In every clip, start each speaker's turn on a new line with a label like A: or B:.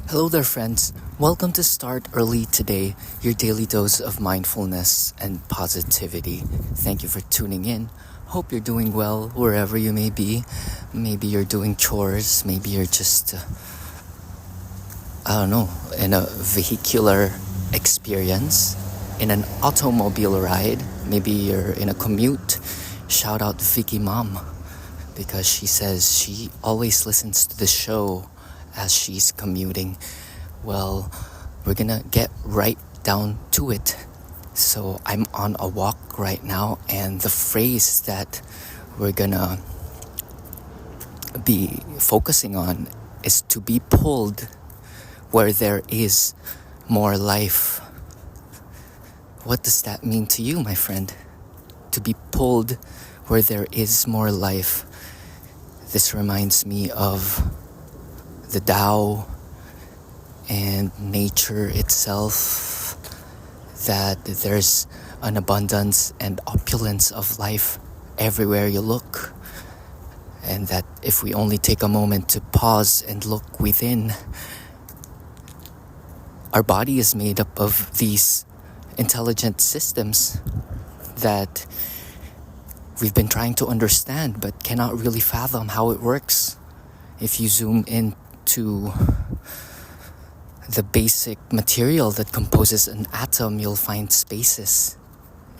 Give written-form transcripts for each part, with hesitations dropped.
A: Hello there, friends. Welcome to Start Early Today, your daily dose of mindfulness and positivity. Thank you for tuning in. Hope you're doing well wherever you may be. Maybe you're doing chores. Maybe you're just, in a vehicular experience, in an automobile ride. Maybe you're in a commute. Shout out Vicky Mom, because she says she always listens to the show as she's commuting. Well, we're gonna get right down to it. So I'm on a walk right now, and the phrase that we're gonna be focusing on is to be pulled where there is more life. What does that mean to you, my friend? To be pulled where there is more life. This reminds me of the Tao and nature itself, that there's an abundance and opulence of life everywhere you look, and that if we only take a moment to pause and look within, our body is made up of these intelligent systems that we've been trying to understand but cannot really fathom how it works. If you zoom in to the basic material that composes an atom, you'll find spaces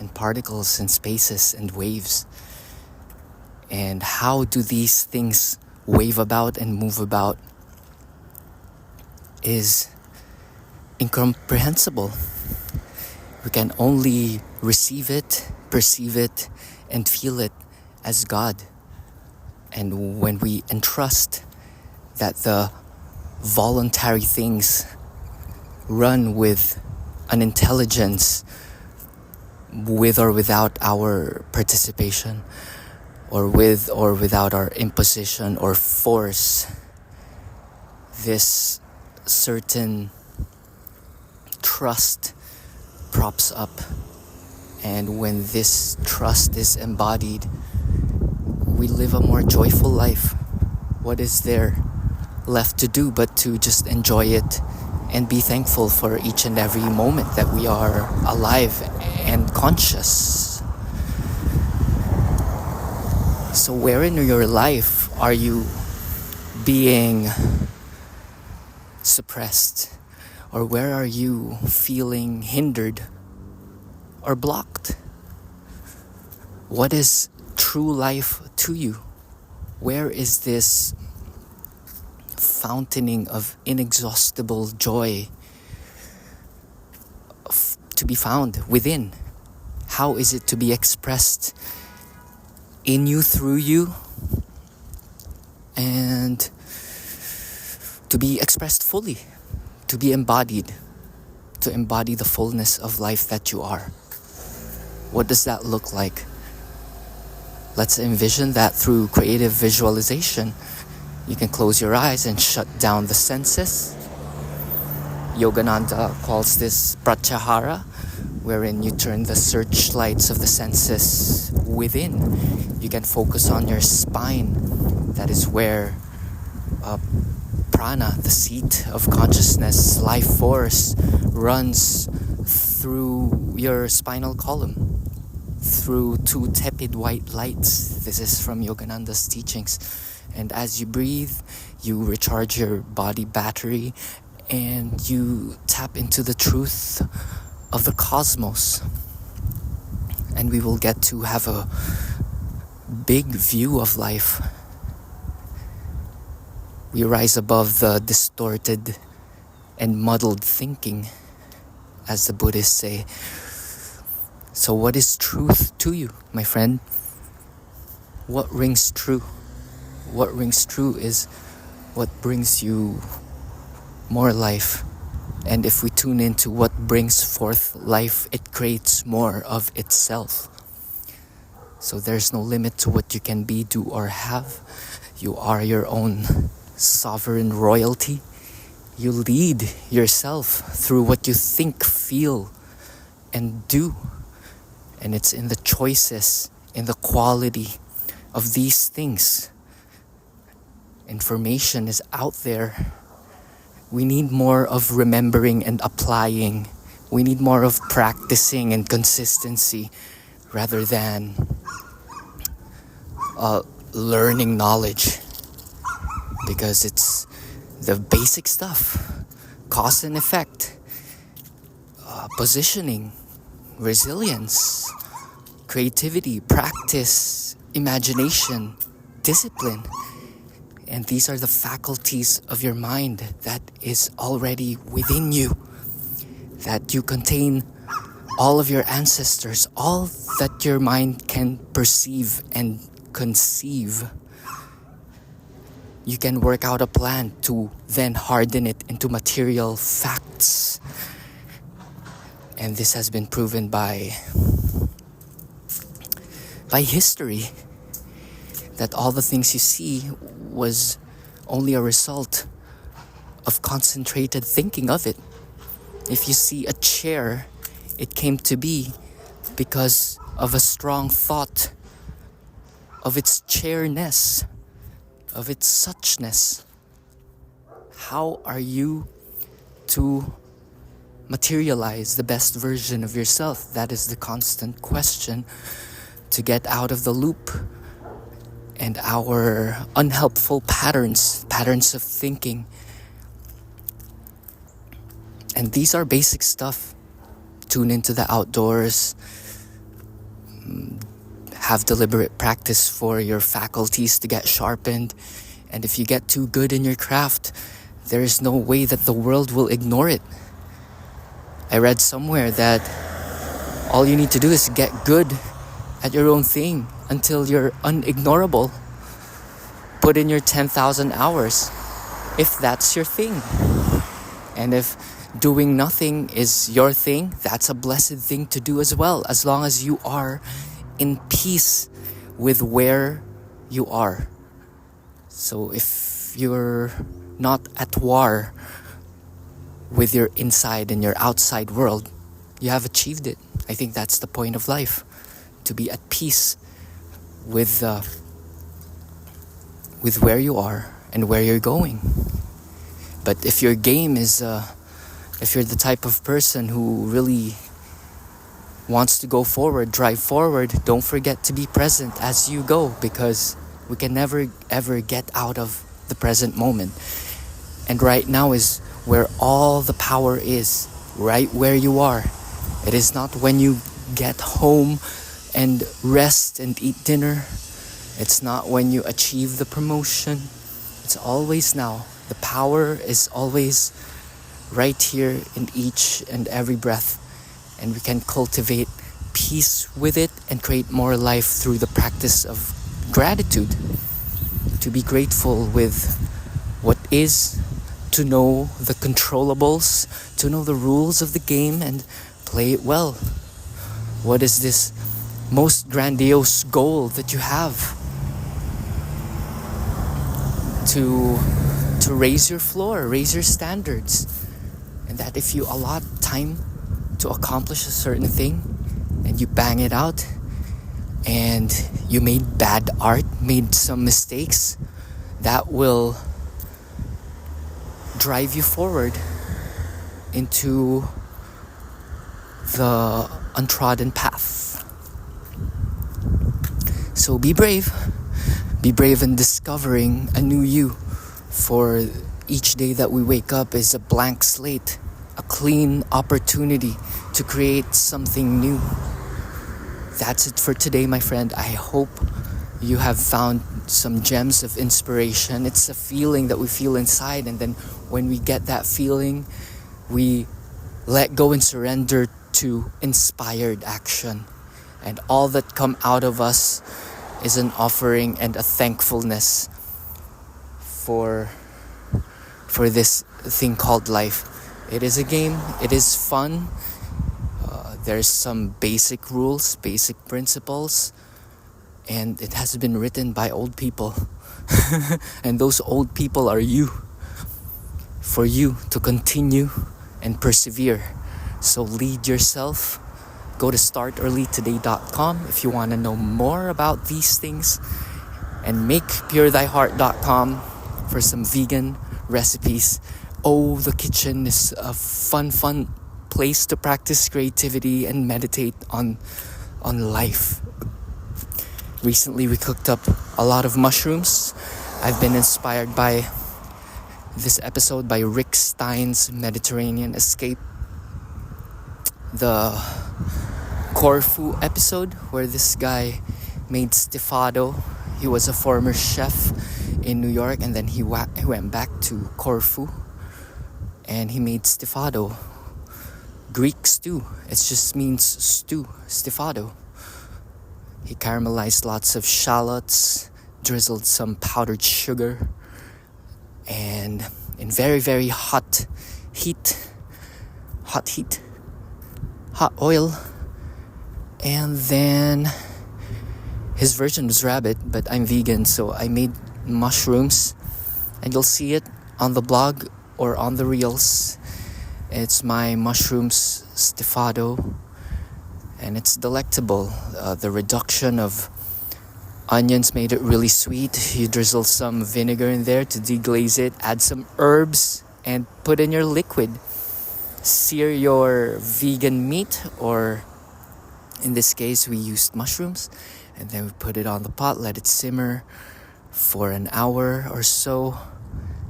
A: and particles and spaces and waves. And how do these things wave about and move about is incomprehensible. We can only receive it, perceive it, and feel it as God. And when we entrust that the voluntary things run with an intelligence, with or without our participation, or with or without our imposition or force, this certain trust props up. And when this trust is embodied, we live a more joyful life. What is there left to do but to just enjoy it and be thankful for each and every moment that we are alive and conscious? So where in your life are you being suppressed? Or where are you feeling hindered or blocked? What is true life to you? Where is this fountaining of inexhaustible joy to be found within? How is it to be expressed in you, through you, and to be expressed fully, to be embodied, to embody the fullness of life that you are? What does that look like? Let's envision that through creative visualization. You can close your eyes and shut down the senses. Yogananda calls this pratyahara, wherein you turn the searchlights of the senses within. You can focus on your spine. That is where prana, the seat of consciousness, life force, runs through your spinal column, through two tepid white lights. This is from Yogananda's teachings. And as you breathe, you recharge your body battery and you tap into the truth of the cosmos. And we will get to have a big view of life. We rise above the distorted and muddled thinking, as the Buddhists say. So what is truth to you, my friend? What rings true? What rings true is what brings you more life. And if we tune into what brings forth life, it creates more of itself. So there's no limit to what you can be, do, or have. You are your own sovereign royalty. You lead yourself through what you think, feel, and do. And it's in the choices, in the quality of these things. Information is out there We need more of remembering and applying. We need more of practicing and consistency rather than learning knowledge, because it's the basic stuff: cause and effect, positioning, resilience, creativity, practice, imagination, discipline. And these are the faculties of your mind that is already within you, that you contain all of your ancestors, all that your mind can perceive and conceive. You can work out a plan to then harden it into material facts. And this has been proven by history, that all the things you see was only a result of concentrated thinking of it. If you see a chair, it came to be because of a strong thought of its chairness, of its suchness. How are you to materialize the best version of yourself? That is the constant question, to get out of the loop and our unhelpful patterns of thinking. And these are basic stuff. Tune into the outdoors, have deliberate practice for your faculties to get sharpened. And if you get too good in your craft, there is no way that the world will ignore it. I read somewhere that all you need to do is get good at your own thing until you're unignorable. Put in your 10,000 hours if that's your thing. And if doing nothing is your thing, that's a blessed thing to do as well, as long as you are in peace with where you are. So if you're not at war with your inside and your outside world, you have achieved it. I think that's the point of life, to be at peace with where you are and where you're going. But if your game is if you're the type of person who really wants to go forward, drive forward, don't forget to be present as you go, because we can never ever get out of the present moment. And right now is where all the power is, right where you are. It is not when you get home and rest and eat dinner. It's not when you achieve the promotion. It's always now. The power is always right here in each and every breath. And we can cultivate peace with it and create more life through the practice of gratitude. To be grateful with what is, to know the controllables, to know the rules of the game and play it well. What is this most grandiose goal that you have? To raise your floor, raise your standards. And that if you allot time to accomplish a certain thing and you bang it out and you made bad art, made some mistakes, that will drive you forward into the untrodden path. So be brave. Be brave in discovering a new you. For each day that we wake up is a blank slate, a clean opportunity to create something new. That's it for today, my friend. I hope you have found some gems of inspiration. It's a feeling that we feel inside, and then when we get that feeling, we let go and surrender to inspired action. And all that come out of us is an offering and a thankfulness for this thing called life. It is a game. It is fun. There's some basic rules, basic principles, and it has been written by old people. And those old people are you. For you to continue and persevere. So lead yourself. Go to startearlytoday.com if you want to know more about these things. And make purethyheart.com for some vegan recipes Oh, the kitchen is a fun place to practice creativity and meditate on life. Recently we cooked up a lot of mushrooms. I've been inspired by this episode by Rick Stein's Mediterranean Escape, the Corfu episode where this guy made stifado. He was a former chef in New York, and then he went back to Corfu and he made stifado, Greek stew. It just means stew, stifado. He caramelized lots of shallots, drizzled some powdered sugar, and in very hot oil. And then his version was rabbit, but I'm vegan, so I made mushrooms, and you'll see it on the blog or on the reels. It's my mushrooms stifado, and it's delectable. The reduction of onions made it really sweet. You drizzle some vinegar in there to deglaze it, add some herbs, and put in your liquid. Sear your vegan meat, or in this case we used mushrooms, and then we put it on the pot, let it simmer for an hour or so,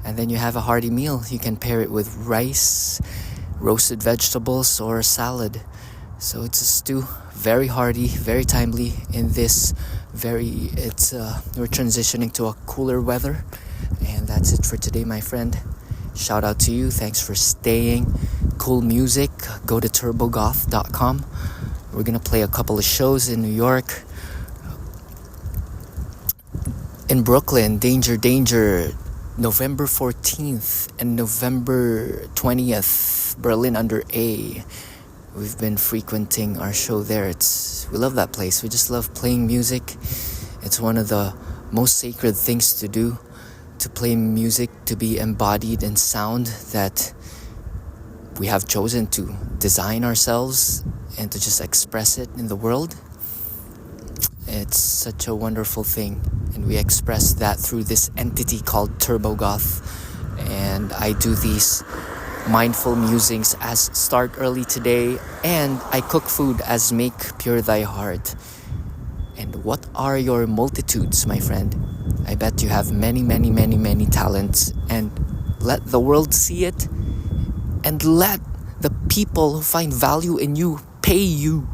A: and then you have a hearty meal. You can pair it with rice, roasted vegetables, or a salad. So it's a stew, very hearty, very timely in this we're transitioning to a cooler weather. And that's it for today, my friend. Shout out to you. Thanks for staying. Cool music. Go to turbogoth.com. We're gonna play a couple of shows in New York. In Brooklyn, Danger, November 14th and November 20th, Berlin Under A. We've been frequenting our show there. We love that place. We just love playing music. It's one of the most sacred things to do, to play music, to be embodied in sound that we have chosen to design ourselves and to just express it in the world. It's such a wonderful thing, and we express that through this entity called Turbo Goth. And I do these mindful musings as Start Early Today, and I cook food as Make Pure Thy Heart. And what are your multitudes, my friend? I bet you have many talents, and let the world see it, and let the people who find value in you pay you.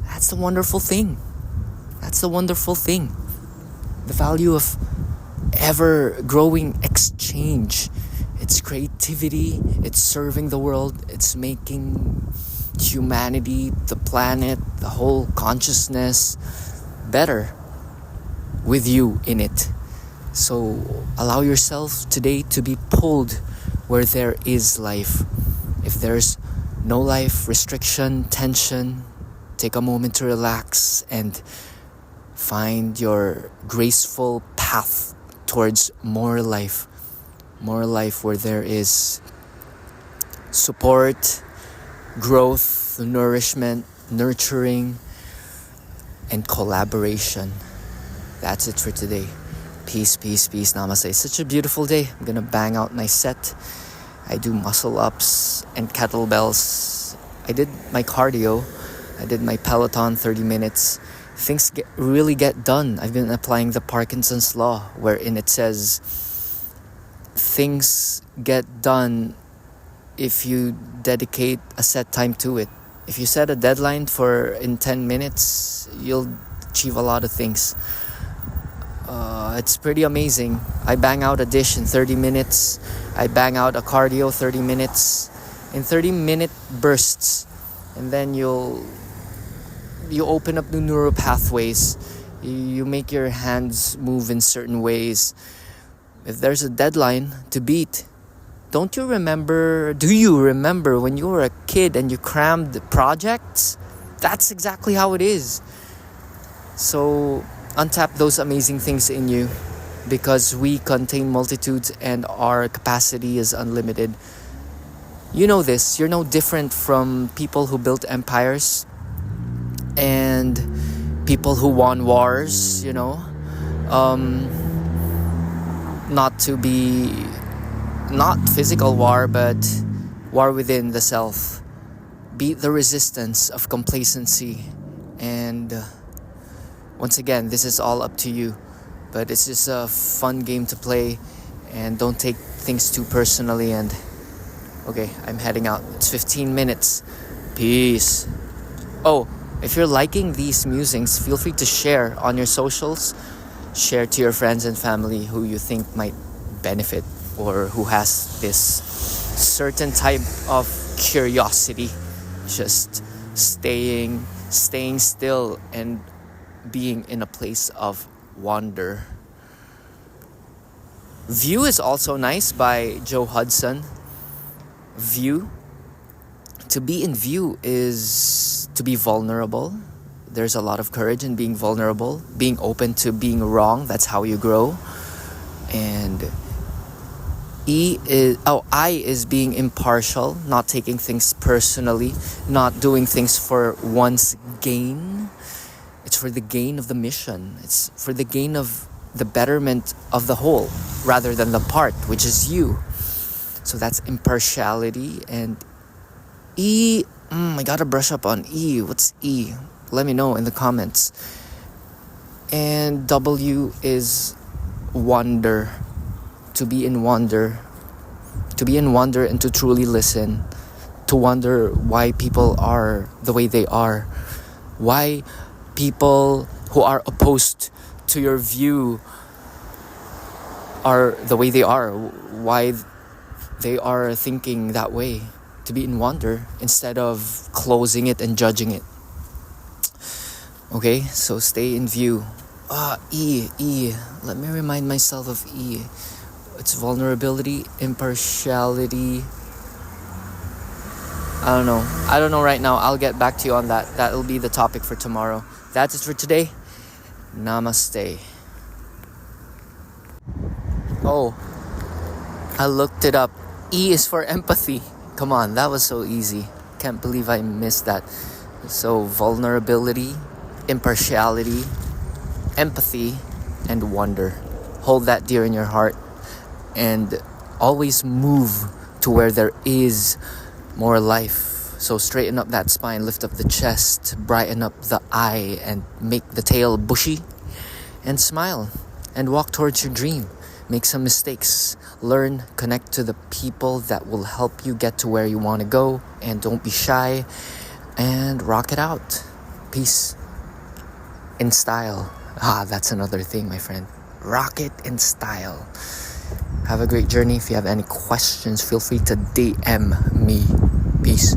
A: That's the wonderful thing. The value of ever-growing exchange. It's creativity, it's serving the world, it's making humanity, the planet, the whole consciousness better with you in it. So allow yourself today to be pulled where there is life. If there's no life, restriction, tension, take a moment to relax and find your graceful path towards more life where there is support, growth, nourishment, nurturing, and collaboration. That's it for today. Peace, namaste. It's such a beautiful day. I'm gonna bang out my set. I do muscle ups and kettlebells. I did my cardio. I did my Peloton 30 minutes. Things really get done. I've been applying the Parkinson's law, wherein it says things get done if you dedicate a set time to it. If you set a deadline for in 10 minutes, you'll achieve a lot of things. It's pretty amazing. I bang out a dish in 30 minutes. I bang out a cardio 30 minutes in 30-minute bursts, and then you open up new neural pathways. You make your hands move in certain ways. If there's a deadline to beat, do you remember when you were a kid and you crammed projects? That's exactly how it is. So untap those amazing things in you, because we contain multitudes and our capacity is unlimited. You know this. You're no different from people who built empires and people who won wars, not to be not physical war, but war within the self. Beat the resistance of complacency. And once again, this is all up to you. But it's just a fun game to play. And don't take things too personally. And okay, I'm heading out. It's 15 minutes. Peace. Oh, if you're liking these musings, feel free to share on your socials. Share to your friends and family who you think might benefit or who has this certain type of curiosity. Just staying still and being in a place of wonder. View is also nice by Joe Hudson. View. To be in view is to be vulnerable. There's a lot of courage in being vulnerable. Being open to being wrong. That's how you grow. And I is being impartial, not taking things personally, not doing things for one's gain. It's for the gain of the mission. It's for the gain of the betterment of the whole rather than the part, which is you. So that's impartiality. And E, I gotta brush up on E. What's E? Let me know in the comments. And W is wonder. To be in wonder. To be in wonder and to truly listen. To wonder why people are the way they are. Why people who are opposed to your view are the way they are. Why they are thinking that way. To be in wonder instead of closing it and judging it. Okay, so stay in view. E. Let me remind myself of E. It's vulnerability, impartiality. I don't know right now. I'll get back to you on that. That'll be the topic for tomorrow. That's it for today. Namaste. Oh, I looked it up. E is for empathy. Come on, that was so easy. Can't believe I missed that. So vulnerability, impartiality, empathy, and wonder. Hold that dear in your heart and always move to where there is more life. So straighten up that spine, lift up the chest, brighten up the eye, and make the tail bushy. And smile and walk towards your dream. Make some mistakes. Learn, connect to the people that will help you get to where you want to go. And don't be shy. And rock it out. Peace. In style. That's another thing, my friend. Rock it in style. Have a great journey. If you have any questions, feel free to DM me. Peace.